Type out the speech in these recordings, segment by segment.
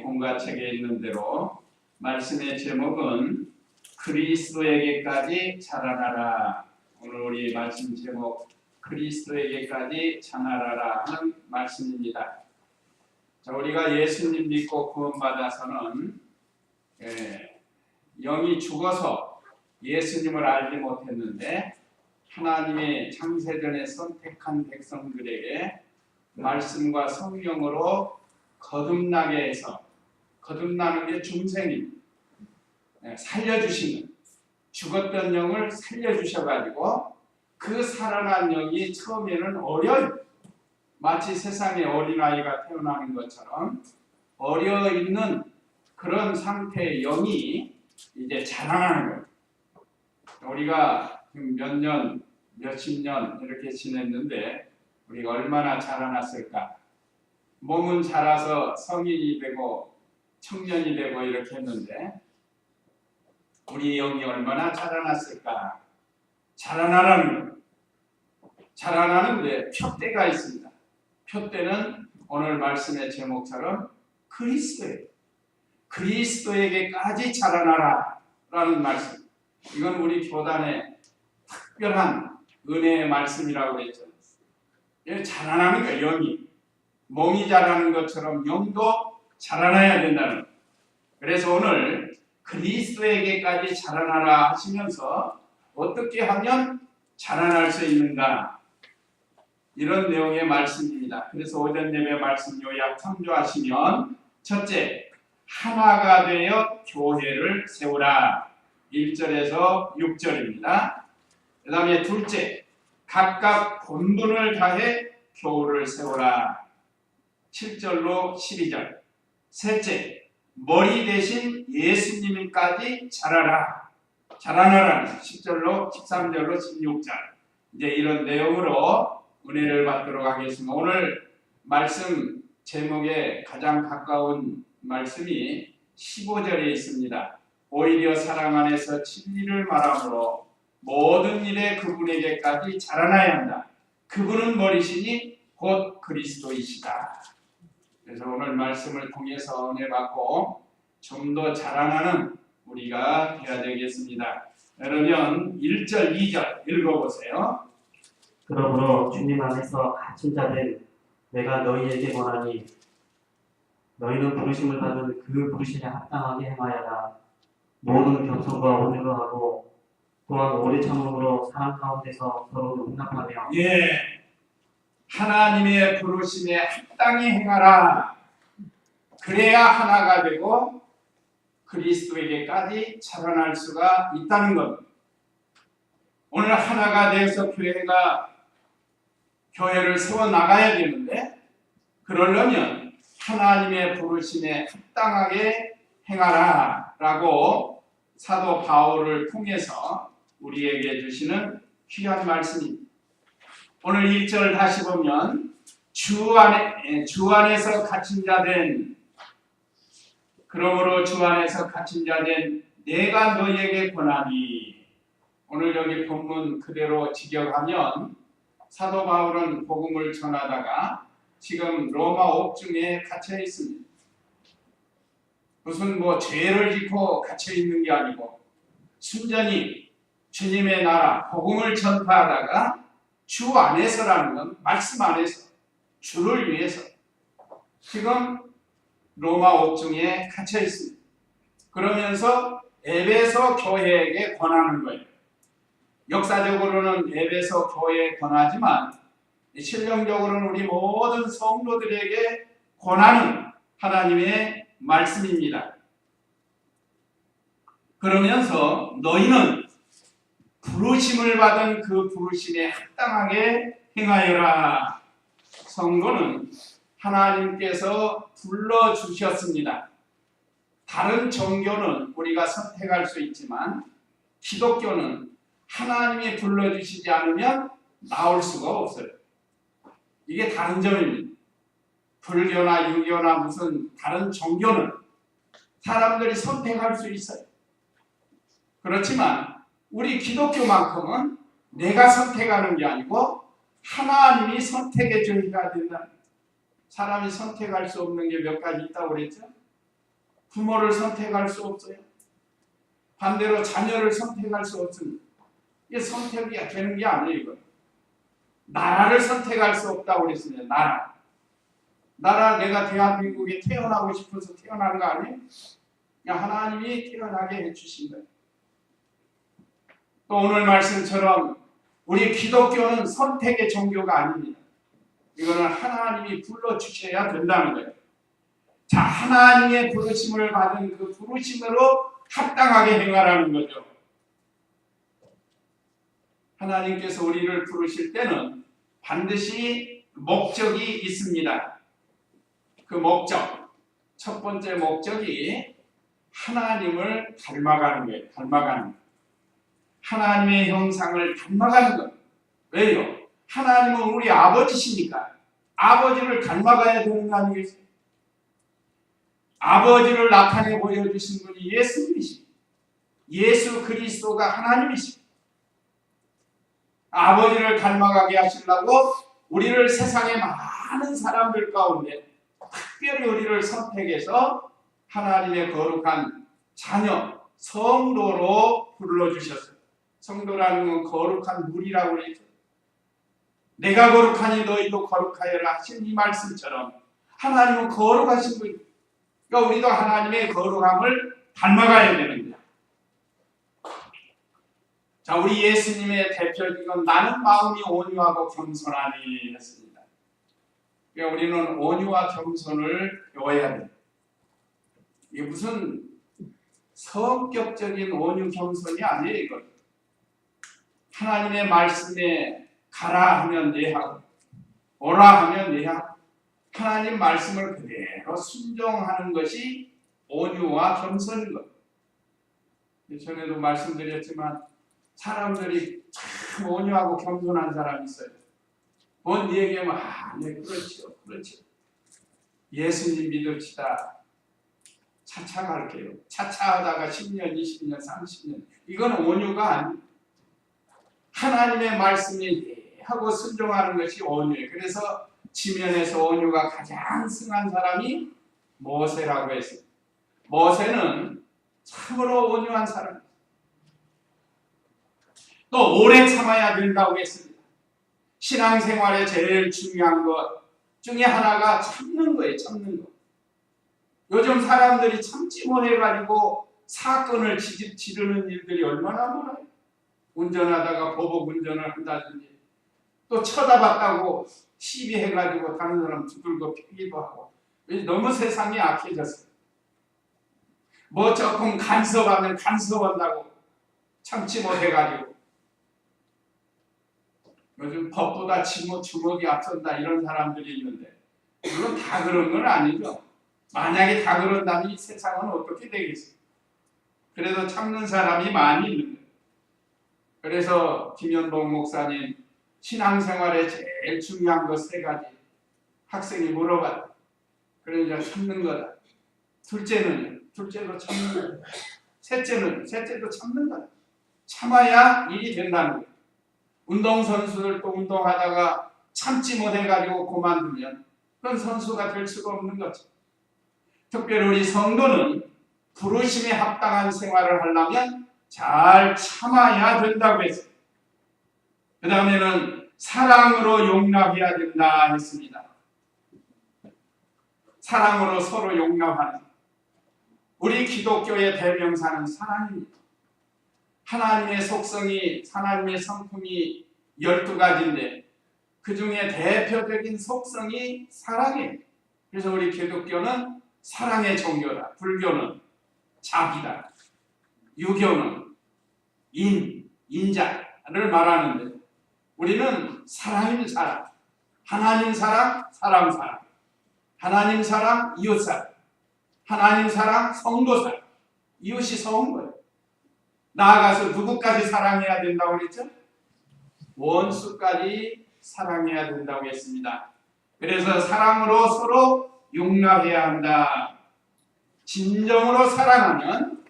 공과책에 있는 대로 말씀의 제목은 그리스도에게까지 자라나라. 오늘 우리 말씀 제목 그리스도에게까지 자라나라 하는 말씀입니다. 자, 우리가 예수님 믿고 구원받아서는 영이 죽어서 예수님을 알지 못했는데 하나님의 창세전에 선택한 백성들에게 말씀과 성령으로 거듭나게 해서, 거듭나는 게 중생입니다. 살려주시는, 죽었던 영을 살려주셔가지고 그 살아난 영이 처음에는 어려요. 마치 세상에 어린아이가 태어나는 것처럼 어려있는 그런 상태의 영이 이제 자라나는 거예요. 우리가 몇 년, 몇십 년 이렇게 지냈는데 우리가 얼마나 자라났을까? 몸은 자라서 성인이 되고 청년이 되고 이렇게 했는데 우리 영이 얼마나 자라났을까? 자라나라는 거예요. 자라나는데 표대가 있습니다. 표대는 오늘 말씀의 제목처럼 그리스도예요. 그리스도에게까지 자라나라 라는 말씀. 이건 우리 교단의 특별한 은혜의 말씀이라고 그랬죠. 자라나는 거예요. 영이. 몸이 자라는 것처럼 영도 자라나야 된다는 거예요. 그래서 오늘 그리스도에게까지 자라나라 하시면서 어떻게 하면 자라날 수 있는가, 이런 내용의 말씀입니다. 그래서 오전 예배 말씀 요약 참조하시면, 첫째, 하나가 되어 교회를 세우라. 1절에서 6절입니다. 그 다음에 둘째, 각각 본분을 다해 교회를 세우라. 7절로 12절. 셋째, 머리 대신 예수님까지 자라라. 자라나라는 10절로 13절로 16절. 이제 이런 내용으로 은혜를 받도록 하겠습니다. 오늘 말씀 제목에 가장 가까운 말씀이 15절에 있습니다. 오히려 사랑 안에서 진리를 말함으로 모든 일에 그분에게까지 자라나야 한다. 그분은 머리시니 곧 그리스도이시다. 그래서 오늘 말씀을 통해서 은혜 받고 좀 더 자라나는 우리가 되어야 되겠습니다. 그러면 1절, 2절 읽어보세요. 그러므로 주님 안에서 갇힌 자들 내가 너희에게 권하니 너희는 부르심을 받은 그 부르심에 합당하게 행하여라. 모든 겸손과 온유로 하고 또한 오래 참음으로 사랑 가운데서 서로 용납하며 하나님의 부르심에 합당히 행하라. 그래야 하나가 되고 그리스도에게까지 자라날 수가 있다는 겁니다. 오늘 하나가 되어서 교회를 세워나가야 되는데, 그러려면 하나님의 부르심에 합당하게 행하라 라고 사도 바울을 통해서 우리에게 주시는 귀한 말씀입니다. 오늘 1절 다시 보면 주 안에서 갇힌 자 된, 그러므로 주 안에서 갇힌 자 된 내가 너희에게 권하니. 오늘 여기 본문 그대로 직역하면 사도 바울은 복음을 전하다가 지금 로마 옥중에 갇혀 있습니다. 무슨 죄를 짓고 갇혀 있는 게 아니고 순전히 주님의 나라 복음을 전파하다가 주 안에서라는 건 말씀 안에서 주를 위해서 지금 로마 옥중에 갇혀 있습니다. 그러면서 에베소 교회에게 권하는 거예요. 역사적으로는 에베소 교회에 권하지만 실령적으로는 우리 모든 성도들에게 권하는 하나님의 말씀입니다. 그러면서 너희는 부르심을 받은 그 부르심에 합당하게 행하여라. 성도는 하나님께서 불러주셨습니다. 다른 종교는 우리가 선택할 수 있지만 기독교는 하나님이 불러주시지 않으면 나올 수가 없어요. 이게 다른 점입니다. 불교나 유교나 무슨 다른 종교는 사람들이 선택할 수 있어요. 그렇지만 우리 기독교만큼은 내가 선택하는 게 아니고 하나님이 선택해 줘야 된다. 사람이 선택할 수 없는 게 몇 가지 있다고 그랬죠? 부모를 선택할 수 없어요. 반대로 자녀를 선택할 수 없습니다. 이게 선택이 되는 게 아니에요. 이거. 나라를 선택할 수 없다고 그랬습니다. 나라 내가 대한민국에 태어나고 싶어서 태어난 거 아니에요? 그냥 하나님이 태어나게 해주신 거예요. 또 오늘 말씀처럼 우리 기독교는 선택의 종교가 아닙니다. 이거는 하나님이 불러주셔야 된다는 거예요. 자, 하나님의 부르심을 받은 그 부르심으로 합당하게 행하라는 거죠. 하나님께서 우리를 부르실 때는 반드시 목적이 있습니다. 그 목적, 첫 번째 목적이 하나님을 닮아가는 거예요. 닮아가는 것. 하나님의 형상을 닮아가는 것. 왜요? 하나님은 우리 아버지시니까 아버지를 닮아가야 되는 거 아니겠어요? 아버지를 나타내 보여주신 분이 예수님이십니다. 예수 그리스도가 하나님이십니다. 아버지를 닮아가게 하시려고 우리를 세상의 많은 사람들 가운데 특별히 우리를 선택해서 하나님의 거룩한 자녀, 성도로 불러주셨어요. 성도라는 건 거룩한 물이라고 그랬죠. 내가 거룩하니 너희도 거룩하여라 하신 이 말씀처럼 하나님은 거룩하신 분이에요. 그러니까 우리도 하나님의 거룩함을 닮아가야 되는 거야. 자, 우리 예수님의 대표적인 건 나는 마음이 온유하고 겸손하니 했습니다. 그러니까 우리는 온유와 겸손을 배워야 돼. 이게 무슨 성격적인 온유 겸손이 아니에요. 이건 하나님의 말씀에 가라 하면 예하고 오라 하면 예하고 하나님 말씀을 그대로 순종하는 것이 온유와 겸손인 것. 전에도 말씀드렸지만 사람들이 참 온유하고 겸손한 사람이 있어요. 뭔 얘기하면 네 그렇죠. 예수님 믿읍시다. 차차 갈게요. 차차 하다가 10년, 20년, 30년 이건 온유가 아니에요. 하나님의 말씀이 하고 순종하는 것이 온유예요. 그래서 지면에서 온유가 가장 승한 사람이 모세라고 했어요. 모세는 참으로 온유한 사람이에요. 또 오래 참아야 된다고 했습니다. 신앙생활에 제일 중요한 것 중에 하나가 참는 거예요. 참는 거. 요즘 사람들이 참지 못해가지고 사건을 지르는 일들이 얼마나 많아요. 운전하다가 보복 운전을 한다든지 또 쳐다봤다고 시비해가지고 다른 사람 두들고 패기도 하고 너무 세상이 악해졌어요. 뭐 조금 간섭하면 간섭한다고 참지 못해가지고 요즘 법보다 주먹이 앞선다 이런 사람들이 있는데 물론 다 그런 건 아니죠. 만약에 다 그런다면 이 세상은 어떻게 되겠어요? 그래도 참는 사람이 많이 있는 거예요. 그래서 김현봉 목사님 신앙생활에 제일 중요한 것 3가지 학생이 물어봤다. 그러니까 참는 거다. 둘째는요? 둘째도 참는 거다. 셋째도 참는 거다. 참아야 일이 된다는 거예요. 운동선수들도 운동하다가 참지 못해가지고 그만두면 그건 선수가 될 수가 없는 거죠. 특별히 우리 성도는 부르심에 합당한 생활을 하려면 잘 참아야 된다고 했어요. 그 다음에는 사랑으로 용납해야 된다 했습니다. 사랑으로 서로 용납하는 우리 기독교의 대명사는 사랑입니다. 하나님의 속성이 하나님의 성품이 12가지인데 그 중에 대표적인 속성이 사랑이에요. 그래서 우리 기독교는 사랑의 종교다. 불교는 자비다. 유교는 인자를 말하는데 우리는 사랑인 사랑, 하나님 사랑, 사람 사랑, 하나님 사랑, 이웃 사랑, 하나님 사랑, 성도 사랑. 이웃이 성도예요. 나아가서 누구까지 사랑해야 된다고 그랬죠? 원수까지 사랑해야 된다고 했습니다. 그래서 사랑으로 서로 용납해야 한다. 진정으로 사랑하면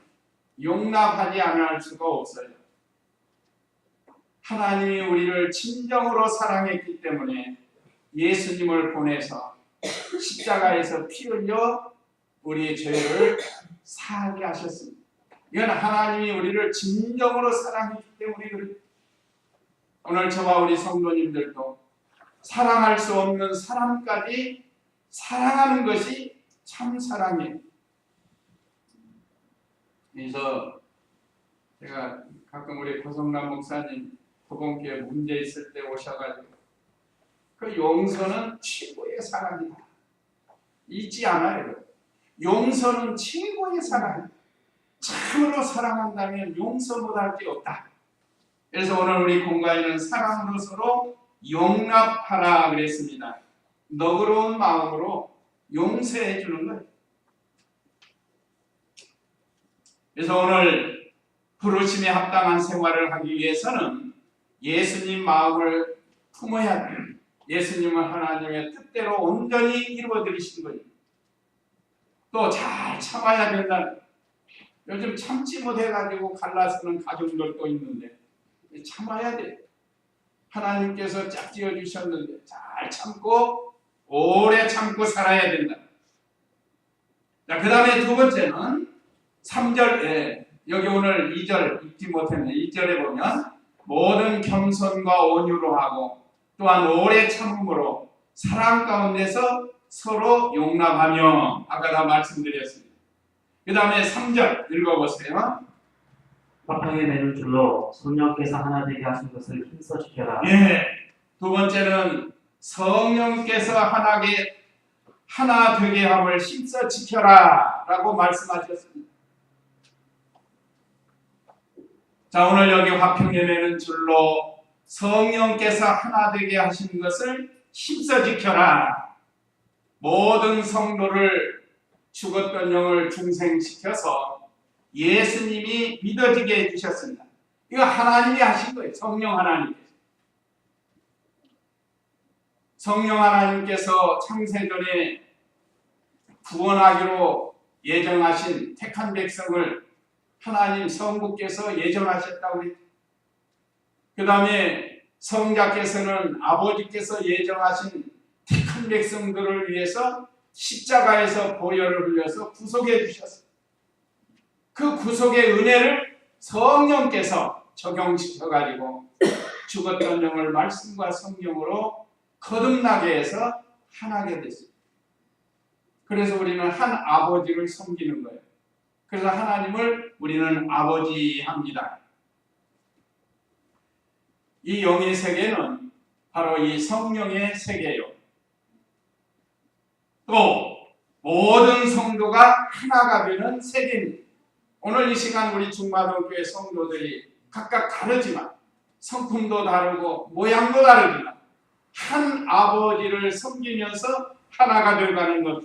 용납하지 않을 수가 없어요. 하나님이 우리를 진정으로 사랑했기 때문에 예수님을 보내서 십자가에서 피 흘려 우리의 죄를 사하게 하셨습니다. 이건 하나님이 우리를 진정으로 사랑했기 때문에 그래요. 오늘 저와 우리 성도님들도 사랑할 수 없는 사람까지 사랑하는 것이 참 사랑이에요. 그래서 제가 가끔 우리 고성남 목사님 도봉교회 문제 있을 때 오셔가지고 그 용서는 최고의 사랑이다. 잊지 않아요. 용서는 최고의 사랑이다. 참으로 사랑한다면 용서 못할 게 없다. 그래서 오늘 우리 공과에는 사랑으로 서로 용납하라 그랬습니다. 너그러운 마음으로 용서해 주는 거예요. 그래서 오늘 부르심에 합당한 생활을 하기 위해서는 예수님 마음을 품어야 돼요. 예수님은 하나님의 뜻대로 온전히 이루어드리신 거예요. 또 잘 참아야 된다. 요즘 참지 못해가지고 갈라서는 가정들도 있는데 참아야 돼. 하나님께서 짝지어 주셨는데 잘 참고 오래 참고 살아야 된다. 자, 그 다음에 두 번째는 3절, 여기 오늘 2절 읽지 못했네. 2절에 보면 모든 겸손과 온유로 하고 또한 오래 참음으로 사랑 가운데서 서로 용납하며 아까 다 말씀드렸습니다. 그 다음에 3절 읽어보세요. 화평에 매는 줄로 성령께서 하나 되게 하신 것을 힘써 지켜라. 두 번째는 성령께서 하나 되게 함을 힘써 지켜라 라고 말씀하셨습니다. 자, 오늘 여기 화평에 매는 줄로 성령께서 하나 되게 하신 것을 힘써 지켜라. 모든 성도를 죽었던 영을 중생시켜서 예수님이 믿어지게 해주셨습니다. 이거 하나님이 하신 거예요. 성령 하나님께서. 성령 하나님께서 창세전에 구원하기로 예정하신 택한 백성을 하나님 성부께서 예정하셨다고 했죠. 그 다음에 성자께서는 아버지께서 예정하신 택한 백성들을 위해서 십자가에서 보혈을 흘려서 구속해 주셨어요. 그 구속의 은혜를 성령께서 적용시켜가지고 죽었던 영을 말씀과 성령으로 거듭나게 해서 하나게 됐습니다. 그래서 우리는 한 아버지를 섬기는 거예요. 그래서 하나님을 우리는 아버지 합니다. 이 영의 세계는 바로 이 성령의 세계예요. 또 모든 성도가 하나가 되는 세계입니다. 오늘 이 시간 우리 중마동교회 성도들이 각각 다르지만 성품도 다르고 모양도 다르지만 한 아버지를 섬기면서 하나가 되어가는 것.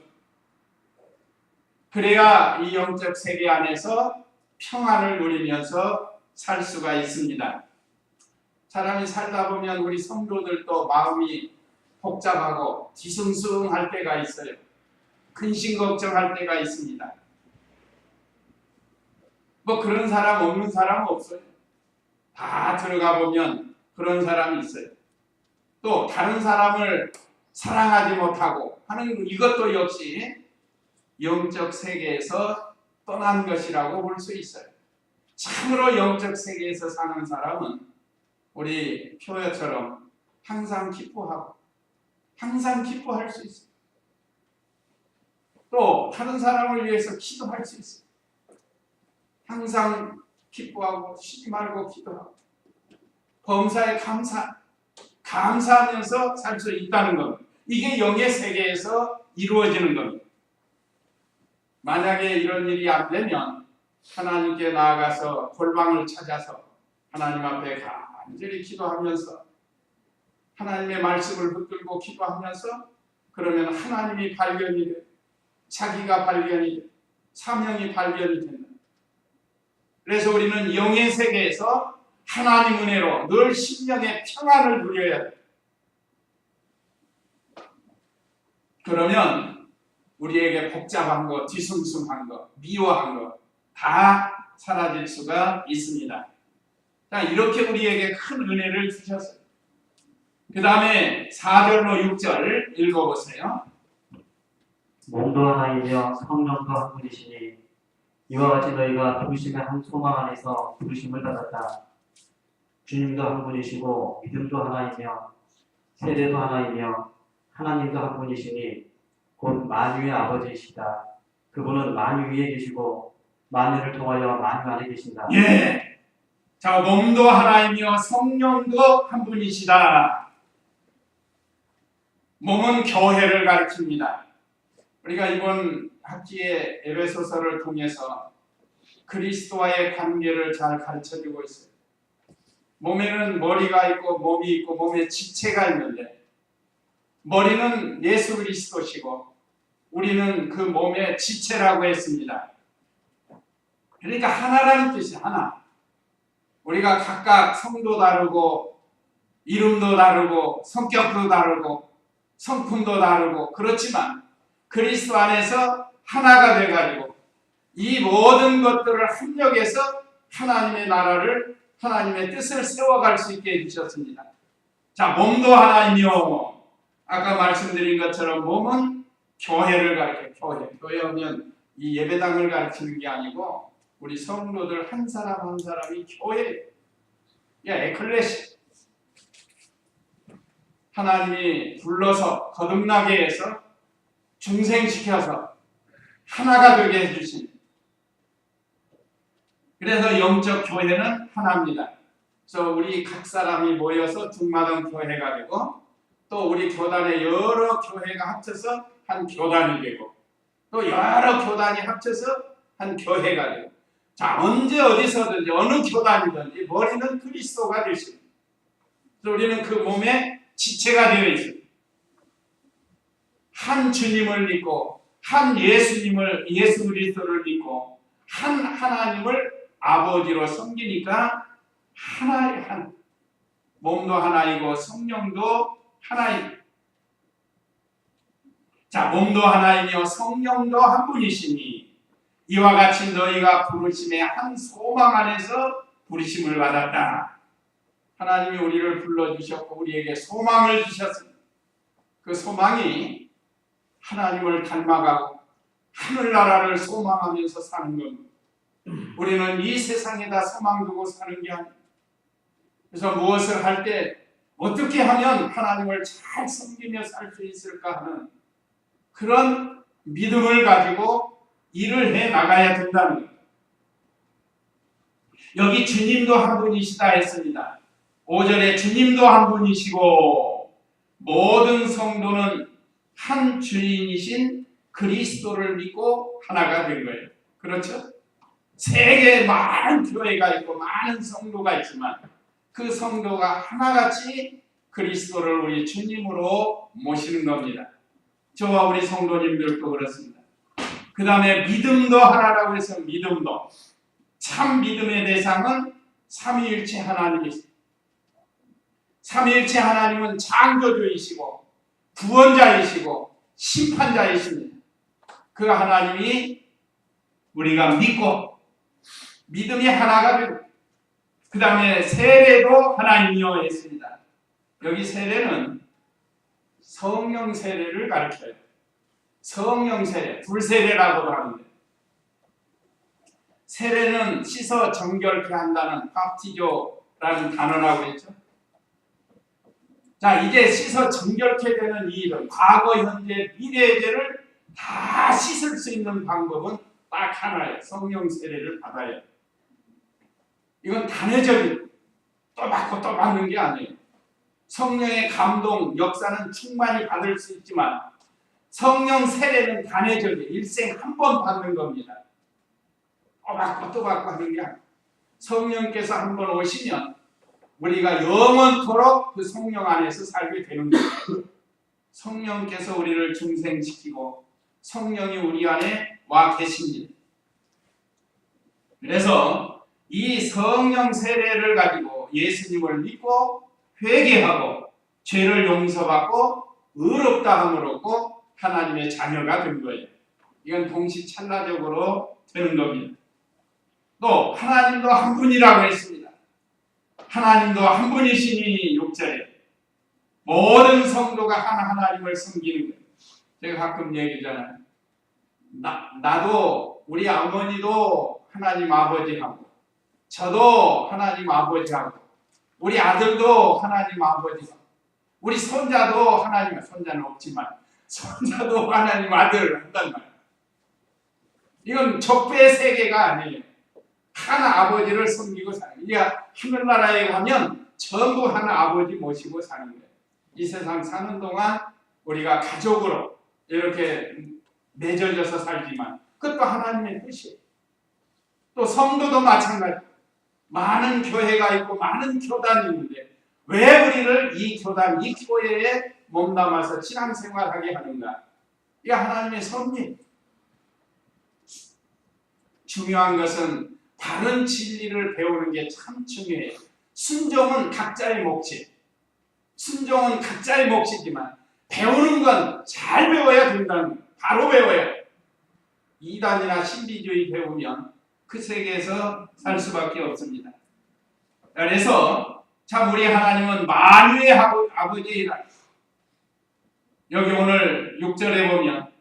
그래야 이 영적 세계 안에서 평안을 누리면서 살 수가 있습니다. 사람이 살다 보면 우리 성도들도 마음이 복잡하고 뒤숭숭할 때가 있어요. 근심 걱정할 때가 있습니다. 뭐 그런 사람 없는 사람 없어요. 다 들어가 보면 그런 사람이 있어요. 또 다른 사람을 사랑하지 못하고 하는 이것도 역시 영적 세계에서 떠난 것이라고 볼 수 있어요. 참으로 영적 세계에서 사는 사람은 우리 표어처럼 항상 기뻐하고 항상 기뻐할 수 있어요. 또 다른 사람을 위해서 기도할 수 있어요. 항상 기뻐하고 쉬지 말고 기도하고 범사에 감사하면서 살 수 있다는 것. 이게 영의 세계에서 이루어지는 겁니다. 만약에 이런 일이 안 되면 하나님께 나아가서 골방을 찾아서 하나님 앞에 간절히 기도하면서 하나님의 말씀을 붙들고 기도하면서 그러면 하나님이 발견이 돼. 자기가 발견이 돼. 사명이 발견이 된다. 그래서 우리는 영의 세계에서 하나님 은혜로 늘 심령의 평안을 누려야 돼. 그러면 우리에게 복잡한 거, 뒤숭숭한 거, 미워한 거 다 사라질 수가 있습니다. 자, 이렇게 우리에게 큰 은혜를 주셨어요. 그 다음에 4절로 6절 읽어보세요. 몸도 하나이며 성령도 한 분이시니 이와 같이 너희가 부르심의 한 소망 안에서 부르심을 받았다. 주님도 한 분이시고 믿음도 하나이며 세례도 하나이며 하나님도 한 분이시니 곧 만유의 아버지이시다. 그분은 만유 위에 계시고 만유를 통하여 만유 안에 계신다. 예. 자, 몸도 하나이며 성령도 한 분이시다. 몸은 교회를 가리킵니다. 우리가 이번 학기에 에베소서를 통해서 그리스도와의 관계를 잘 가르쳐주고 있어요. 몸에는 머리가 있고 몸이 있고 몸에 지체가 있는데 머리는 예수 그리스도시고 우리는 그 몸의 지체라고 했습니다. 그러니까 하나라는 뜻이 하나. 우리가 각각 성도 다르고 이름도 다르고 성격도 다르고 성품도 다르고 그렇지만 그리스도 안에서 하나가 돼가지고 이 모든 것들을 합력해서 하나님의 나라를 하나님의 뜻을 세워갈 수 있게 해주셨습니다. 자, 몸도 하나이며 아까 말씀드린 것처럼 몸은 교회를 가리켜요. 교회하면 이 예배당을 가리키는 게 아니고 우리 성도들 한 사람 한 사람이 교회, 에클레시, 하나님이 불러서 거듭나게 해서 중생시켜서 하나가 되게 해주신. 그래서 영적 교회는 하나입니다. 그래서 우리 각 사람이 모여서 중마당 교회가 되고 또 우리 교단의 여러 교회가 합쳐서 한 교단이 되고 또 여러 교단이 합쳐서 한 교회가 되고 자, 언제 어디서든지 어느 교단이든지 머리는 그리스도가 되십니다. 그래서 우리는 그 몸에 지체가 되어 있습니다. 한 주님을 믿고 한 예수 그리스도를 믿고 한 하나님을 아버지로 섬기니까 하나의 한 몸도 하나이고 성령도 하나입니다. 자, 몸도 하나이며 성령도 한 분이시니 이와 같이 너희가 부르심의 한 소망 안에서 부르심을 받았다. 하나님이 우리를 불러주셨고 우리에게 소망을 주셨습니다. 그 소망이 하나님을 닮아가고 하늘나라를 소망하면서 사는 겁니다. 우리는 이 세상에다 소망 두고 사는 게 아닙니다. 그래서 무엇을 할 때 어떻게 하면 하나님을 잘 섬기며 살 수 있을까 하는 그런 믿음을 가지고 일을 해 나가야 된다는 겁니다. 여기 주님도 한 분이시다 했습니다. 5절에 주님도 한 분이시고 모든 성도는 한 주인이신 그리스도를 믿고 하나가 된 거예요. 그렇죠? 세계에 많은 교회가 있고 많은 성도가 있지만 그 성도가 하나같이 그리스도를 우리 주님으로 모시는 겁니다. 저와 우리 성도님들도 그렇습니다. 그 다음에 믿음도 하나라고 해서 믿음도 참 믿음의 대상은 삼위일체 하나님이십니다. 삼위일체 하나님은 창조주이시고 구원자이시고 심판자이십니다. 그 하나님이 우리가 믿고 믿음이 하나가 되고 그 다음에 세례도 하나님이여 했습니다. 여기 세례는 성령 세례를 가르쳐요. 성령 세례, 불세례라고도 하는데 세례는 씻어 정결케 한다는 밥티조라는 단어라고 했죠. 자, 이제 씻어 정결케 되는 이 일은 과거, 현재, 미래의 죄를 다 씻을 수 있는 방법은 딱 하나예요. 성령 세례를 받아야. 이건 단회적인 또 받고 또 받는 게 아니에요. 성령의 감동, 역사는 충만히 받을 수 있지만 성령 세례는 단회적인 일생 한 번 받는 겁니다. 또 받고 또 받고 하는 게 아니에요. 성령께서 한 번 오시면 우리가 영원토록 그 성령 안에서 살게 되는 거예요. 성령께서 우리를 중생시키고 성령이 우리 안에 와 계십니다. 그래서 이 성령 세례를 가지고 예수님을 믿고 회개하고 죄를 용서받고 의롭다 함을 얻고 하나님의 자녀가 된 거예요. 이건 동시찰나적으로 되는 겁니다. 또 하나님도 한 분이라고 했습니다. 하나님도 한 분이시니 6절에 모든 성도가 한 하나님을 섬기는 거예요. 제가 가끔 얘기잖아요. 나도 우리 어머니도 하나님 아버지하고 저도 하나님 아버지하고 우리 아들도 하나님 아버지하고 우리 손자도 하나님, 손자는 없지만 손자도 하나님 아들 한단 말이에요. 이건 적배의 세계가 아니에요. 한 아버지를 섬기고 사는 거예요. 그러니까 하늘나라에 가면 전부 한 아버지 모시고 사는 거예요. 이 세상 사는 동안 우리가 가족으로 이렇게 맺어져서 살지만 그것도 하나님의 뜻이에요. 또 성도도 마찬가지. 많은 교회가 있고 많은 교단이 있는데 왜 우리를 이 교단, 이 교회에 몸담아서 신앙생활하게 하는가? 이게 하나님의 섭리. 중요한 것은 바른 진리를 배우는 게 참 중요해요. 순종은 각자의 몫이에요. 순종은 각자의 몫이지만 배우는 건 잘 배워야 된다는 거예요. 바로 배워야 해요. 이단이나 신비주의 배우면 그 세계에서 살 수밖에 없습니다. 그래서 참 우리 하나님은 만유의 아버지이라. 여기 오늘 6절에 보면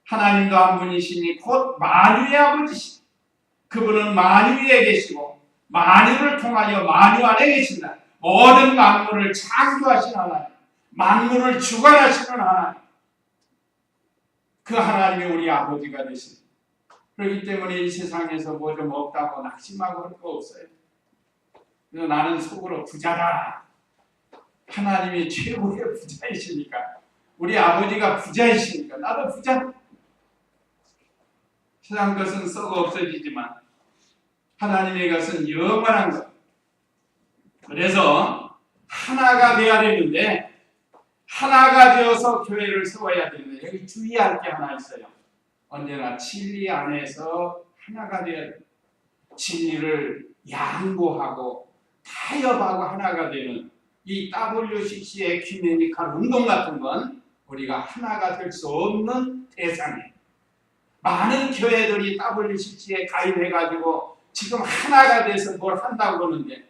하나님도 한 분이시니 곧 만유의 아버지시니 그분은 만유 위에 계시고 만유를 통하여 만유 안에 계신다. 모든 만물을 창조하신 하나님, 만물을 주관하시는 하나님, 그 하나님이 우리 아버지가 되십니다. 그렇기 때문에 이 세상에서 뭐 좀 없다고 낙심하고 할 거 없어요. 그래서 나는 속으로 부자다. 하나님이 최고의 부자이시니까, 우리 아버지가 부자이시니까 나도 부자. 세상 것은 썩어 없어지지만 하나님의 것은 영원한 것. 그래서 하나가 되어야 되는데 하나가 되어서 교회를 세워야 되는데 여기 주의할 게 하나 있어요. 언제나 진리 안에서 하나가 되어야 돼요. 진리를 양보하고 타협하고 하나가 되는 이 WCC 에큐메니컬 운동 같은 건 우리가 하나가 될 수 없는 대상이에요. 많은 교회들이 WCC에 가입해가지고 지금 하나가 돼서 뭘 한다고 그러는데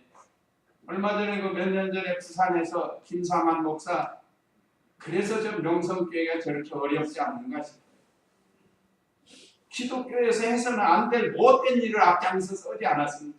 얼마 전에 그 몇 년 전에 부산에서 김상환 목사 그래서 저 명성교회가 저렇게 어렵지 않는가 싶어요. 기독교에서 해서는 안 될 못된 일을 앞장서서 하지 않았습니까?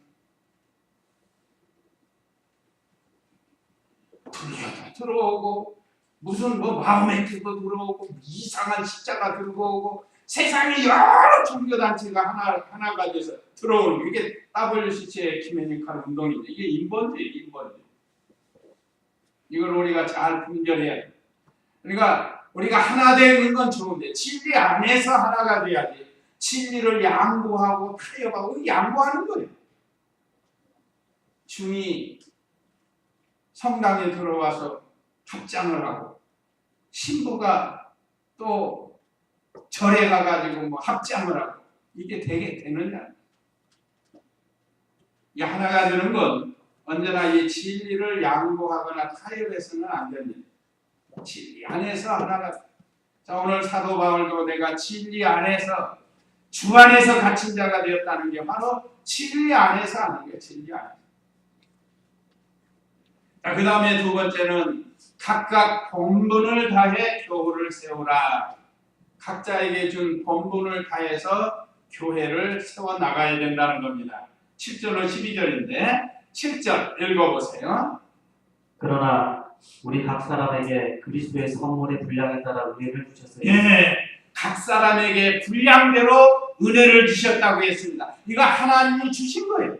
불교도 들어오고 무슨 뭐 마호메트도 들어오고 이상한 십자가 들고 오고 세상에 여러 종교단체가 하나가 돼서 들어오는 이게 WCC의 에큐메니컬 운동인데 이게 인본주의예요. 인본주의. 이걸 우리가 잘 분별해야 돼요. 그러니까 우리가 하나 되는 건 좋은데 진리 안에서 하나가 돼야지. 진리를 양보하고 타협하고 양보하는 거예요. 중이 성당에 들어와서 합장을 하고 신부가 또 절에 가가지고 뭐 합장을 하고 이게 되느냐? 이 하나가 되는 건 언제나 이 진리를 양보하거나 타협해서는 안 됩니다. 진리 안에서 하나가. 자, 오늘 사도 바울도 내가 진리 안에서 주 안에서 갇힌 자가 되었다는 게 바로 진리 안에서 하는 거예요. 진리 안에서. 자, 그 다음에 두 번째는 각각 본분을 다해 교회를 세우라. 각자에게 준 본분을 다해서 교회를 세워나가야 된다는 겁니다. 7절로 12절인데 7절 읽어보세요. 그러나 우리 각 사람에게 그리스도의 선물의 분량에 따라 은혜를 주셨어요. 예, 각 사람에게 분량대로 은혜를 주셨다고 했습니다. 이거 하나님이 주신 거예요.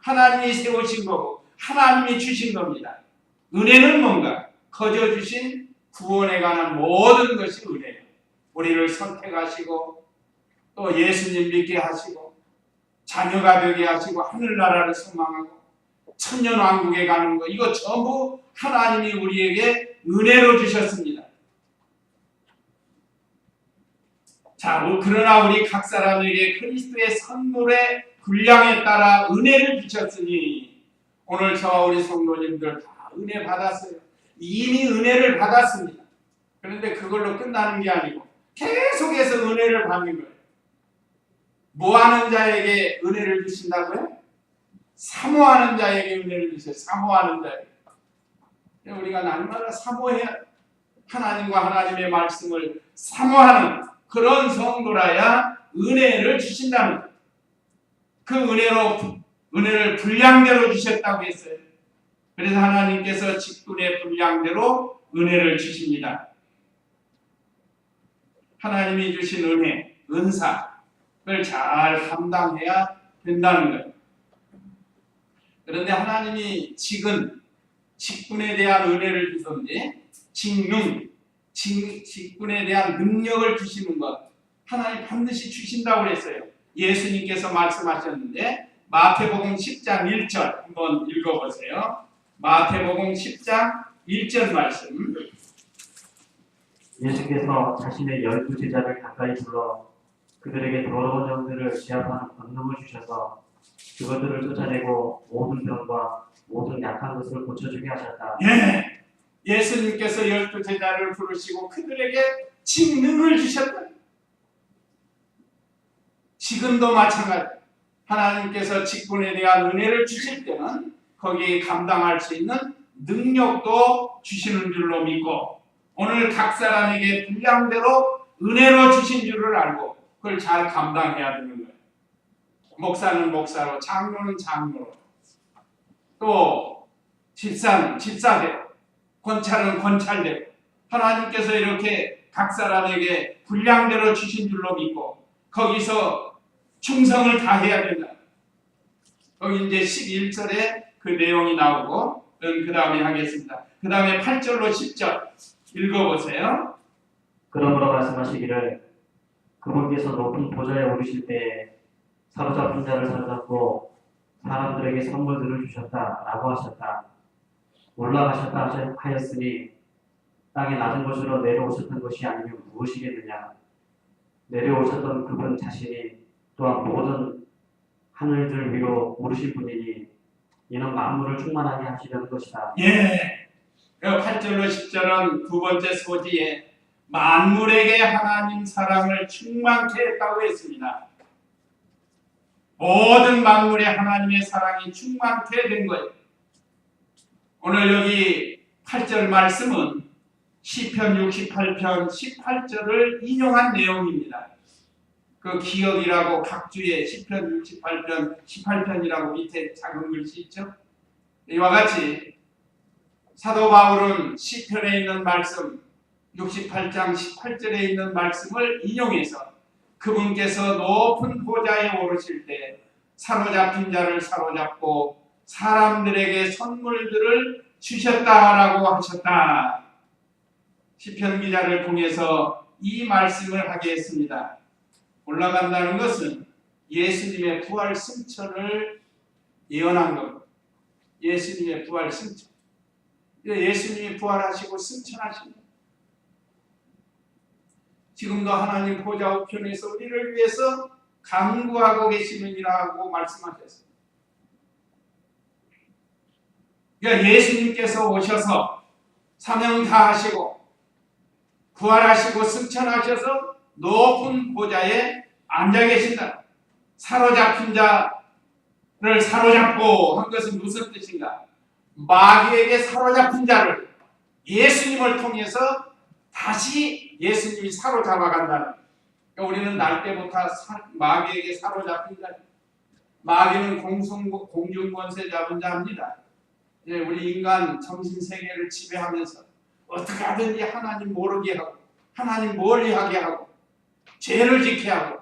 하나님이 세우신 거고 하나님이 주신 겁니다. 은혜는 뭔가? 거저 주신 구원에 관한 모든 것이 은혜예요. 우리를 선택하시고 또 예수님 믿게 하시고 자녀가 되게 하시고 하늘나라를 소망하고 천년왕국에 가는 거 이거 전부 하나님이 우리에게 은혜로 주셨습니다. 자, 그러나 우리 각 사람에게 그리스도의 선물의 분량에 따라 은혜를 주셨으니 오늘 저와 우리 성도님들 다 은혜 받았어요. 이미 은혜를 받았습니다. 그런데 그걸로 끝나는 게 아니고 계속해서 은혜를 받는 거예요. 뭐하는 자에게 은혜를 주신다고요? 사모하는 자에게 은혜를 주세요. 사모하는 자에게. 우리가 날마다 사모해야 하나님과 하나님의 말씀을 사모하는 그런 성도라야 은혜를 주신다는 거예요. 그 은혜를 분량대로 주셨다고 했어요. 그래서 하나님께서 직분의 분량대로 은혜를 주십니다. 하나님이 주신 은혜, 은사를 잘 감당해야 된다는 거예요. 그런데 하나님이 직분에 대한 은혜를 주던지 직분에 대한 능력을 주시는 것 하나님 반드시 주신다고 그랬어요. 예수님께서 말씀하셨는데 마태복음 10장 1절 한번 읽어보세요. 마태복음 10장 1절 말씀. 예수께서 자신의 12 제자를 가까이 불러 그들에게 더러운 영들을 제압하는 권능을 주셔서 그것들을 쫓아내고 모든 병과 모든 약한 것을 고쳐주게 하셨다. 예수님께서 12 제자를 부르시고 그들에게 직능을 주셨다. 지금도 마찬가지. 하나님께서 직분에 대한 은혜를 주실 때는 거기에 감당할 수 있는 능력도 주시는 줄로 믿고 오늘 각 사람에게 분량대로 은혜로 주신 줄을 알고 그걸 잘 감당해야 되는 거예요. 목사는 목사로, 장로는 장로로, 또 집사는 집사대로, 권찰은 권찰대로 하나님께서 이렇게 각 사람에게 분량대로 주신 줄로 믿고 거기서 충성을 다해야 된다. 여기 이제 11절에 그 내용이 나오고 그 다음에 하겠습니다. 그 다음에 8절로 10절 읽어보세요. 그러므로 말씀하시기를 그분께서 높은 보좌에 오르실 때에 사로잡힌 자를 사로잡고 사람들에게 선물들을 주셨다라고 하셨다. 올라가셨다 하였으니 땅의 낮은 곳으로 내려오셨던 것이 아니면 무엇이겠느냐. 내려오셨던 그분 자신이 또한 모든 하늘들 위로 오르신 분이니 이는 만물을 충만하게 하시려는 것이다. 8절로 10절은 두 번째 소지에 만물에게 하나님 사랑을 충만케 했다고 했습니다. 모든 만물에 하나님의 사랑이 충만케 된 거예요. 오늘 여기 8절 말씀은 시편 68편 18절을 인용한 내용입니다. 그 기억이라고 각주에 시편 68편 18편이라고 밑에 작은 글씨 있죠. 이와 같이 사도 바울은 시편에 있는 말씀 68장 18절에 있는 말씀을 인용해서 그분께서 높은 보좌에 오르실 때 사로잡힌 자를 사로잡고 사람들에게 선물들을 주셨다라고 하셨다. 시편 기자를 통해서 이 말씀을 하게 했습니다. 올라간다는 것은 예수님의 부활 승천을 예언한 겁니다. 예수님의 부활 승천. 예수님이 부활하시고 승천하십니다. 지금도 하나님 보좌 우편에서 우리를 위해서 간구하고 계시느니라고 말씀하셨습니다. 그러니까 예수님께서 오셔서 사명 다하시고 부활하시고 승천하셔서 높은 보좌에 앉아 계신다. 사로잡힌 자를 사로잡고 한 것은 무슨 뜻인가? 마귀에게 사로잡힌 자를 예수님을 통해서 다시 예수님이 사로잡아간다는. 그러니까 우리는 날 때부터 마귀에게 사로잡힌 자. 마귀는 공중권세 잡은 자입니다. 우리 인간 정신세계를 지배하면서 어떻게 하든지 하나님 모르게 하고 하나님 멀리하게 하고 죄를 짓게 하고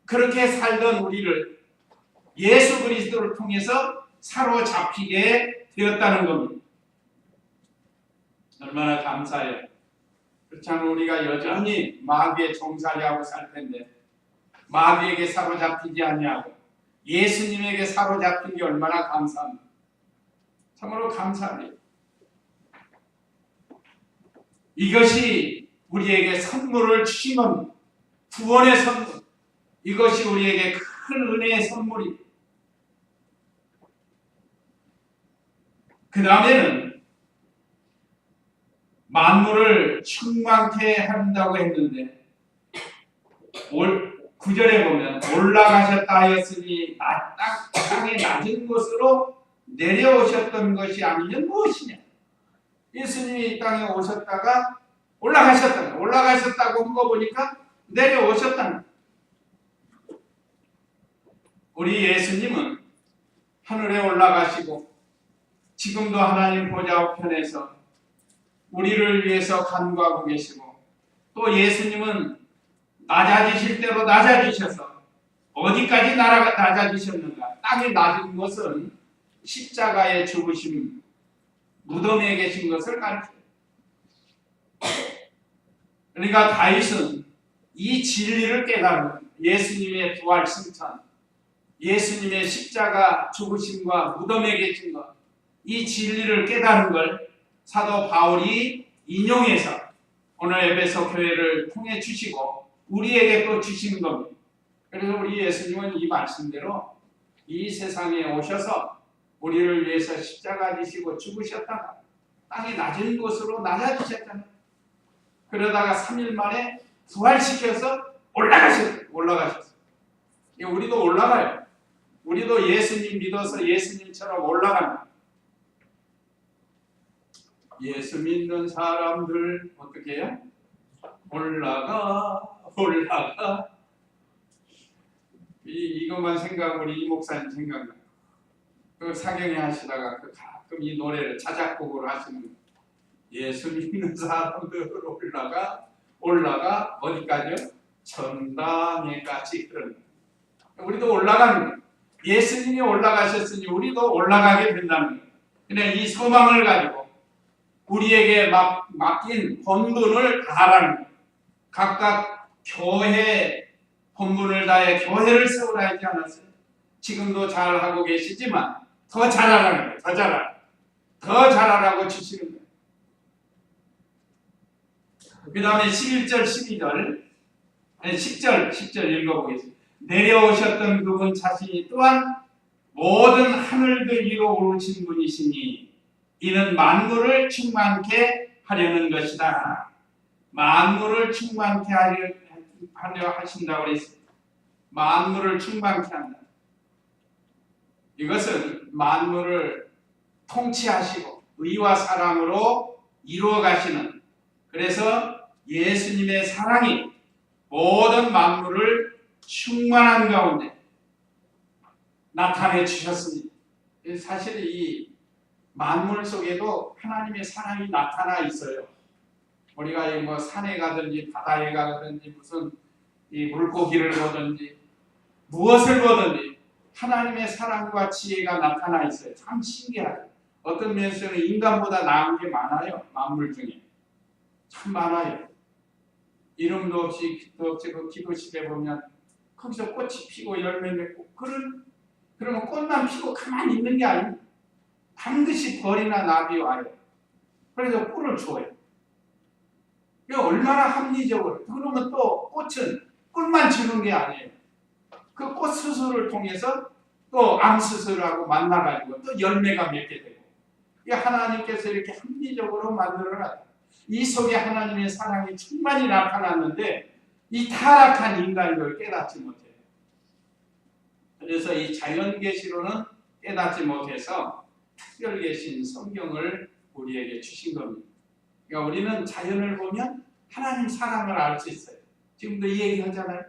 그렇게 살던 우리를 예수 그리스도를 통해서 사로잡히게 되었다는 겁니다. 얼마나 감사해요. 그렇지만 우리가 여전히 마귀의 종살이하고 살 텐데 마귀에게 사로잡히지 아니하고 예수님에게 사로잡힌 게 얼마나 감사합니다. 참으로 감사합니다. 이것이 우리에게 선물을 주신 겁니다. 구원의 선물. 이것이 우리에게 큰 은혜의 선물입니다. 그 다음에는 만물을 충만케 한다고 했는데 9절에 보면 올라가셨다 하였으니 땅의 낮은 곳으로 내려오셨던 것이 아니면 무엇이냐. 예수님이 이 땅에 오셨다가 올라가셨다고 한 거 보니까 내려오셨다는 거예요. 우리 예수님은 하늘에 올라가시고 지금도 하나님 보좌 우편에서 우리를 위해서 간구하고 계시고, 또 예수님은 낮아지실 대로 낮아지셔서 어디까지 낮아지셨는가? 땅에 낮은 것은 십자가에 죽으심, 무덤에 계신 것을 가르쳐요. 그러니까 다윗은 이 진리를 깨달은 예수님의 부활 승천, 예수님의 십자가 죽으심과 무덤에 계신 것, 이 진리를 깨달은 걸 사도 바울이 인용해서 오늘 에베소 교회를 통해 주시고 우리에게 또 주시는 겁니다. 그래서 우리 예수님은 이 말씀대로 이 세상에 오셔서 우리를 위해서 십자가 지시고 죽으셨다가 땅의 낮은 곳으로 낮아지셨잖아요. 그러다가 3일 만에 부활시켜서 올라가셨어요. 우리도 올라가요. 우리도 예수님 믿어서 예수님처럼 올라갑니다. 예수 믿는 사람들 어떻게 해요? 올라가. 이것만 생각하면 우리 이 목사님 생각나요. 그 사경에 하시다가 가끔 이 노래를 자작곡으로 하시는 거예요. 예수 믿는 사람들 올라가 어디까지요? 천당에까지. 그런 거예요. 우리도 올라가는 거예요. 예수님이 올라가셨으니 우리도 올라가게 된다는 거예요. 그냥 이 소망을 가지고 우리에게 맡긴 본분을 다하라는 거예요. 각각 교회 본분을 다해 교회를 세우라 하지 않았어요? 지금도 잘하고 계시지만 더 잘하라는 거예요. 더 잘하라고 주시는 거예요. 그 다음에 11절 12절 10절 읽어보겠습니다. 내려오셨던 그분 자신이 또한 모든 하늘들 위로 오르신 분이시니 이는 만물을 충만케 하려는 것이다. 만물을 충만케 하려 하신다고 그랬습니다. 만물을 충만케 한다. 이것은 만물을 통치하시고 의와 사랑으로 이루어 가시는, 그래서 예수님의 사랑이 모든 만물을 충만한 가운데 나타내 주셨습니다. 사실 이 만물 속에도 하나님의 사랑이 나타나 있어요. 우리가 뭐 산에 가든지 바다에 가든지 무슨 이 물고기를 보든지 무엇을 보든지 하나님의 사랑과 지혜가 나타나 있어요. 참 신기하죠. 어떤 면에서는 인간보다 나은 게 많아요. 만물 중에 참 많아요. 이름도 없이 빛도 없이 그 기도실에 보면 거기서 꽃이 피고 열매 맺고 그러면 꽃만 피고 가만히 있는 게 아니에요. 반드시 벌이나 나비 와요. 그래서 꿀을 줘요. 얼마나 합리적으로. 그러면 또 꽃은 꿀만 주는 게 아니에요. 그 꽃 수술을 통해서 또 암 수술하고 만나가지고 또 열매가 맺게 되고, 하나님께서 이렇게 합리적으로 만들어놨다. 이 속에 하나님의 사랑이 충만히 나타났는데 이 타락한 인간이 그걸 깨닫지 못해요. 그래서 이 자연 계시로는 깨닫지 못해서 특별 계신 성경을 우리에게 주신 겁니다. 그러니까 우리는 자연을 보면 하나님 사랑을 알 수 있어요. 지금도 이 얘기 하잖아요.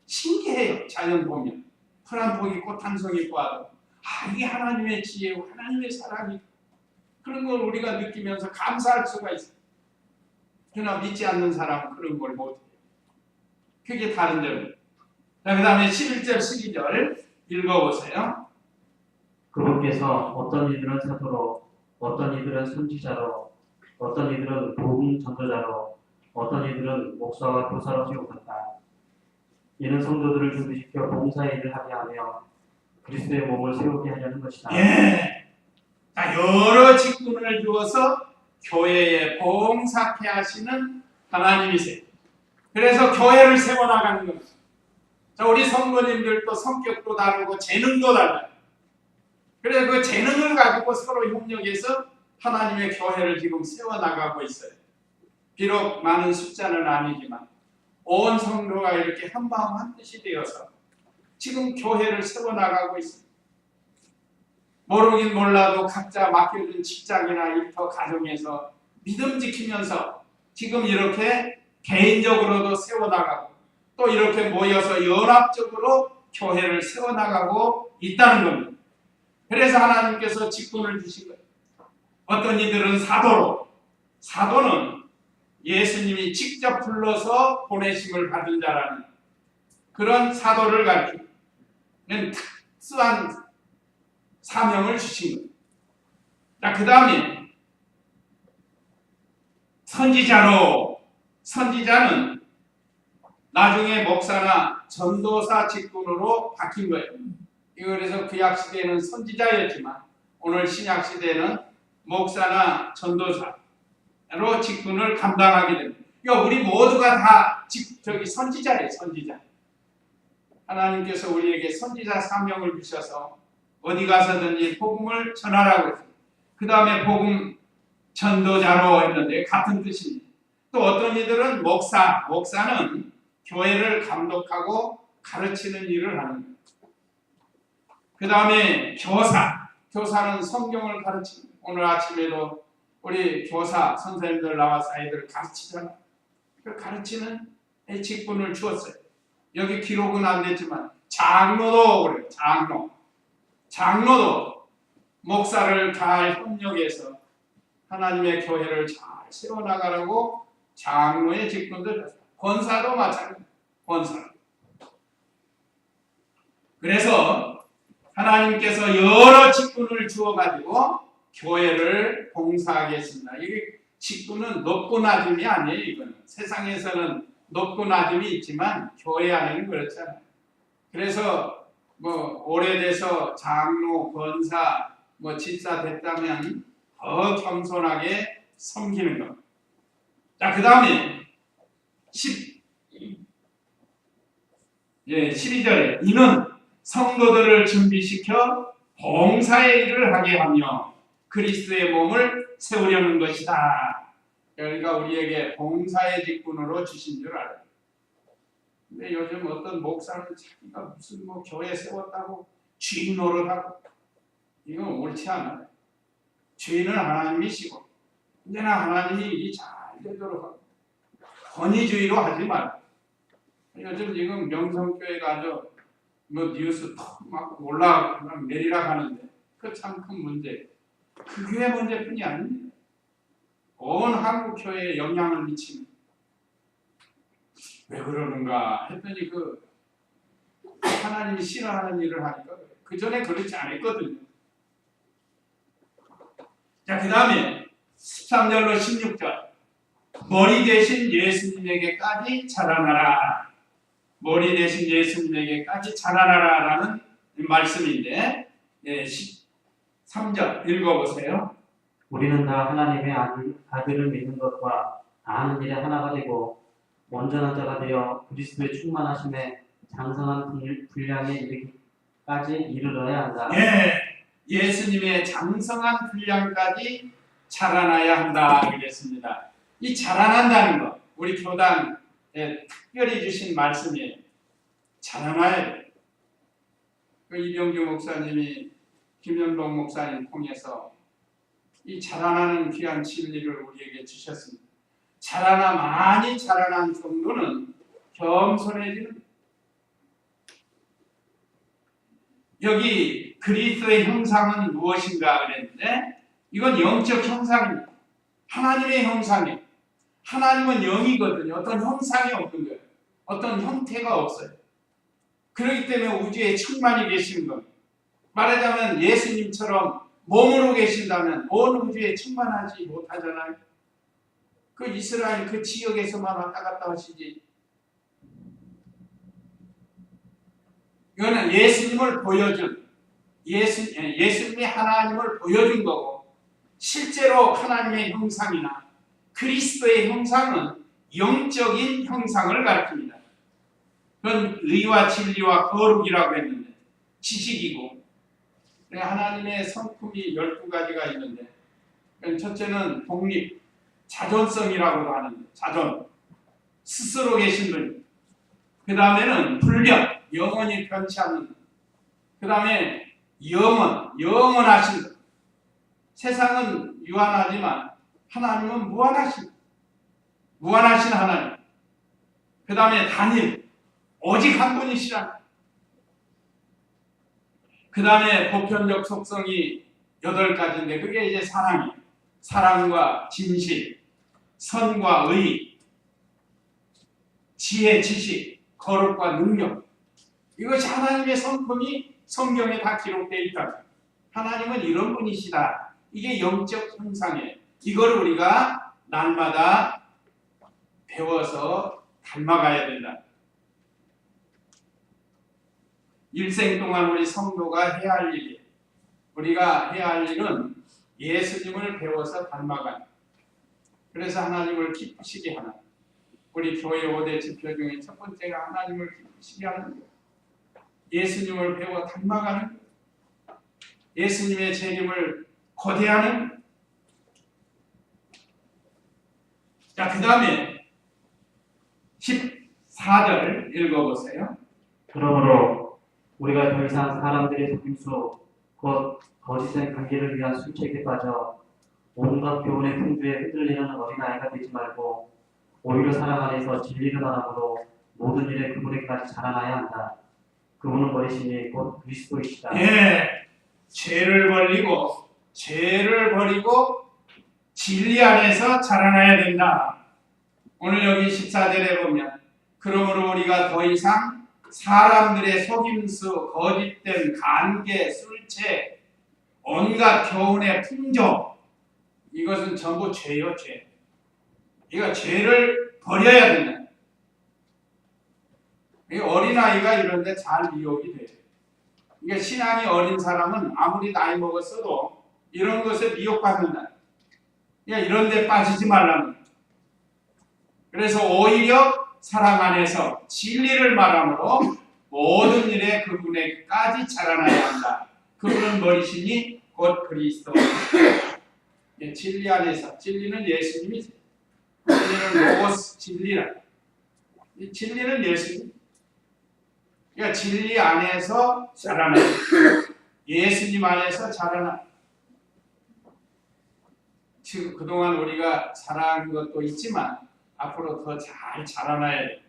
신기해요. 자연 보면 풀 한 포기 꽃 한 송이 봐도 이게 하나님의 지혜고 하나님의 사랑이, 그런 걸 우리가 느끼면서 감사할 수가 있어요. 그러나 믿지 않는 사람은 그런 걸 못해요. 그게 다른 점이에요. 그 다음에 11절 12절 읽어보세요. 그분께서 어떤 이들은 사도로, 어떤 이들은 선지자로, 어떤 이들은 복음 전도자로, 어떤 이들은 목사와 교사로 세우셨다. 이는 성도들을 준비시켜 봉사의 일을 하게 하며 그리스도의 몸을 세우게 하려는 것이다. 여러 직분을 주어서 교회에 봉사케 하시는 하나님이세요. 그래서 교회를 세워나가는 겁니다. 우리 성도님들도 성격도 다르고 재능도 달라요. 그래서 그 재능을 가지고 서로 협력해서 하나님의 교회를 지금 세워나가고 있어요. 비록 많은 숫자는 아니지만 온 성도가 이렇게 한마음 한뜻이 되어서 지금 교회를 세워나가고 있습니다. 모르긴 몰라도 각자 맡겨진 직장이나 일터 가정에서 믿음 지키면서 지금 이렇게 개인적으로도 세워나가고 또 이렇게 모여서 연합적으로 교회를 세워나가고 있다는 겁니다. 그래서 하나님께서 직분을 주신 거예요. 어떤 이들은 사도로, 사도는 예수님이 직접 불러서 보내심을 받은 자라는 그런 사도를 가리키는 특수한 사명을 주신 거예요. 자, 그 다음에 선지자로, 선지자는 나중에 목사나 전도사 직분으로 바뀐 거예요. 이거 그래서 구약 시대에는 선지자였지만 오늘 신약 시대에는 목사나 전도사로 직분을 감당하게 됩니다. 그러니까 우리 모두가 다 선지자예요, 선지자. 하나님께서 우리에게 선지자 사명을 주셔서 어디 가서든지 복음을 전하라고 했어요. 그 다음에 복음 전도자로 했는데 같은 뜻입니다. 또 어떤 이들은 목사는 교회를 감독하고 가르치는 일을 하는 거예요. 그 다음에 교사는 성경을 가르치는 거예요. 오늘 아침에도 우리 교사 선생님들 나와서 아이들을 가르치잖아요. 그 가르치는 직분을 주었어요. 여기 기록은 안 됐지만 장로도 그래요. 장로도 목사를 잘 협력해서 하나님의 교회를 잘 세워나가라고 장로의 직분들 줬어요. 권사도 마찬가지예요. 권사. 그래서 하나님께서 여러 직분을 주어가지고 교회를 봉사하겠습니다. 이게 직분은 높고 낮음이 아니에요. 이거는 세상에서는 높고 낮음이 있지만 교회 안에는 그렇잖아요. 그래서 오래돼서 장로, 권사, 집사 됐다면 더 겸손하게 섬기는 것. 자, 그 다음에 12절에 이는 성도들을 준비시켜 봉사의 일을 하게 하며 그리스도의 몸을 세우려는 것이다. 그러니까 우리에게 봉사의 직분으로 주신 줄 알아요. 근데 요즘 어떤 목사는 자기가 무슨 교회 세웠다고 주인 노릇하고 이건 옳지 않아요. 주인은 하나님이시고 언제나 하나님이 일이 잘 되도록 하고 권위주의로 하지 말고. 요즘 지금 명성교회가 아주 뉴스 막 올라가고 내리락 하는데 그 참 큰 문제. 그 교회 문제뿐이 아닙니다. 온 한국 교회에 영향을 미치는. 왜 그러는가 했더니 하나님이 싫어하는 일을 하니까 그 전에 그렇지 않았거든요. 자, 그 다음에 13절로 16절 머리 대신 예수님에게까지 자라나라. 머리 대신 예수님에게까지 자라나라라는 말씀인데 13절 읽어보세요. 우리는 다 하나님의 아들을 믿는 것과 아는 일에 하나가 되고 온전한 자가 되어 그리스도의 충만하심에 장성한 분량에 이르기까지 이르러야 한다. 예수님의 장성한 분량까지 자라나야 한다 그랬습니다. 이 자라난다는 것, 우리 교단에 특별히 주신 말씀이에요. 자라나야 돼요. 이병규 목사님이 김현동 목사님 통해서 이 자라나는 귀한 진리를 우리에게 주셨습니다. 많이 자라난 정도는 겸손해지는. 여기 그리스도의 형상은 무엇인가 그랬는데 이건 영적 형상입니다. 하나님의 형상이에요. 하나님은 영이거든요. 어떤 형상이 없는 거예요. 어떤 형태가 없어요. 그렇기 때문에 우주에 충만히 계시는 겁니다. 말하자면 예수님처럼 몸으로 계신다면 온 우주에 충만하지 못하잖아요. 그 이스라엘 그 지역에서만 왔다 갔다 하시지. 이거는 예수님을 보여준 예수님이 하나님을 보여준 거고 실제로 하나님의 형상이나 그리스도의 형상은 영적인 형상을 가리킵니다. 그건 의와 진리와 거룩이라고 했는데 지식이고 하나님의 성품이 12가지가 있는데 첫째는 독립, 자존성이라고도 하는데 자존, 스스로 계신 분. 그 다음에는 불변, 영원히 변치 않는. 그 다음에 영원하신 분. 세상은 유한하지만 하나님은 무한하신 하나님. 그 다음에 단일, 오직 한 분이시라. 그 다음에 보편적 속성이 8가지인데 그게 이제 사랑이에요. 사랑과 진실, 선과 의, 지혜, 지식, 거룩과 능력. 이것이 하나님의 성품이 성경에 다 기록되어 있다. 하나님은 이런 분이시다. 이게 영적 형상이에요. 이걸 우리가 날마다 배워서 닮아가야 된다. 일생 동안 우리 성도가 해야 할 일이에요. 우리가 해야 할 일은 예수님을 배워서 닮아가는. 그래서 하나님을 기쁘시게 하는. 우리 교회 5대 지표 중에 첫 번째가 하나님을 기쁘시게 하는 거예요. 예수님을 배워 닮아가는 거예요. 예수님의 재림을 고대하는. 자, 그 다음에 14절 읽어보세요. 그러므로 우리가 더 이상 사람들의 속임수 곧 거짓된 관계를 위한 술책에 빠져 온갖 교훈의 풍조에 흔들리는 어린아이가 되지 말고 오히려 사랑 안에서 진리를 바람으로 모든 일에 그분에게까지 자라나야 한다. 그분은 머리시니 곧 그리스도이시다. 예, 죄를 버리고 진리 안에서 자라나야 된다. 오늘 여기 14절에 보면 그러므로 우리가 더 이상 사람들의 속임수, 거짓된 관계, 술책, 온갖 교훈의 풍조, 이것은 전부 죄요, 죄. 이거 죄를 버려야 된다. 어린아이가 이런데 잘 미혹이 돼요. 그러니까 신앙이 어린 사람은 아무리 나이 먹었어도 이런 것에 미혹받는다. 그러니까 이런 데 빠지지 말라는. 그래서 오히려 사랑 안에서 진리를 말함으로 모든 일에 그분에게까지 자라나야 한다. 그분은 머리시니 곧 그리스도. 진리 안에서, 진리는 예수님이세요. 진리는 로고스 진리라. 이 진리는 예수님. 그러니까 진리 안에서 자라나. 예수님 안에서 자라나. 지금 그동안 우리가 자란 것도 있지만 앞으로 더 잘 자라나야 돼.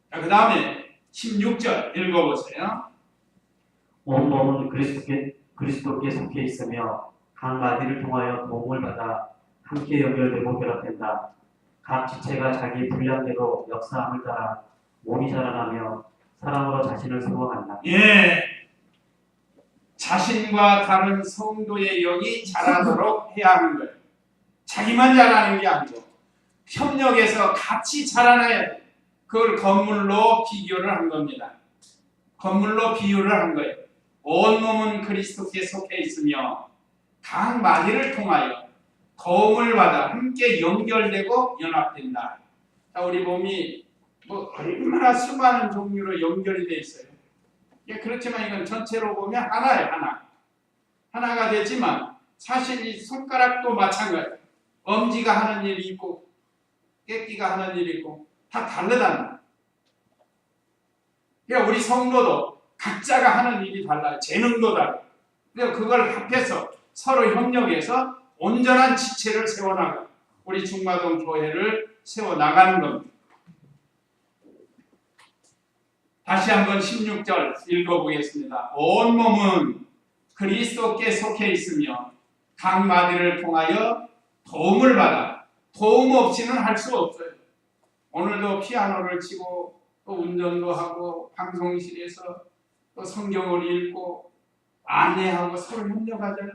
자, 그 다음에 16절 읽어보세요. 온 몸은 그리스도께 속해 있으며 각 마디를 통하여 도움을 받아 함께 연결되고 결합된다. 각 지체가 자기 분량대로 역사함을 따라 몸이 자라나며 사랑으로 자신을 세워간다. 예, 자신과 다른 성도의 영이 자라도록 해야 하는 거예요. 자기만 자라는 게 아니고 협력해서 같이 자라나야 돼. 그걸 건물로 비교를 한 겁니다. 건물로 비유를 한 거예요. 온 몸은 그리스도께 속해 있으며 각 마디를 통하여 도움을 받아 함께 연결되고 연합된다. 자, 우리 몸이 얼마나 수많은 종류로 연결이 돼 있어요. 그렇지만 이건 전체로 보면 하나예요, 하나. 하나가 되지만 사실 이 손가락도 마찬가지예요. 엄지가 하는 일이 있고 깨끼가 하는 일이 있고 다 다르다는. 그러니까 우리 성도도 각자가 하는 일이 달라요. 재능도 다르고. 그래서 그걸 합해서 서로 협력해서 온전한 지체를 세워나가 우리 중마동 교회를 세워나가는 겁니다. 다시 한번 16절 읽어보겠습니다. 온 몸은 그리스도께 속해 있으며 각 마디를 통하여 도움을 받아. 도움 없이는 할 수 없어요. 오늘도 피아노를 치고 또 운전도 하고 방송실에서 또 성경을 읽고 안내하고 서로 협력하잖아요.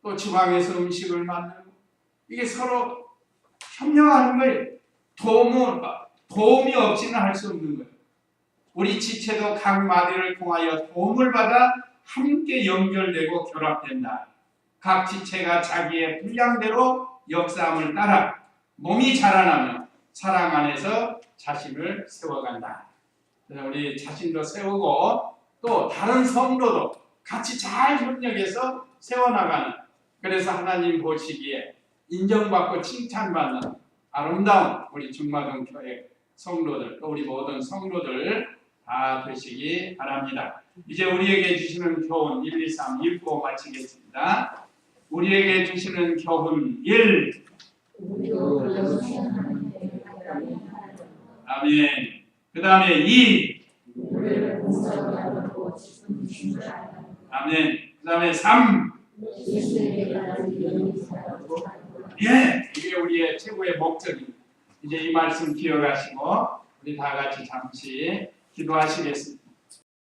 또 주방에서 음식을 만들고 이게 서로 협력하는 거예요. 도움이 없이는 할 수 없는 거예요. 우리 지체도 각 마디를 통하여 도움을 받아 함께 연결되고 결합된다. 각 지체가 자기의 분량대로 역사함을 따라 몸이 자라나며 사랑 안에서 자신을 세워간다. 그래서 우리 자신도 세우고 또 다른 성도도 같이 잘 협력해서 세워나가는, 그래서 하나님 보시기에 인정받고 칭찬받는 아름다운 우리 중마동 교회 성도들, 또 우리 모든 성도들 다 되시기 바랍니다. 이제 우리에게 주시는 교훈 1, 2, 3 읽고 마치겠습니다. 우리에게 주시는 교훈 1. 아멘. 그 다음에 2. 우리를 공정하고 지금 주신 줄 알아. 아멘. 그 다음에 3. 예수에게 가는 영이 살아도 예, 이게 우리의 최고의 목적입니다. 이제 이 말씀 기억하시고 우리 다 같이 잠시 기도하시겠습니다.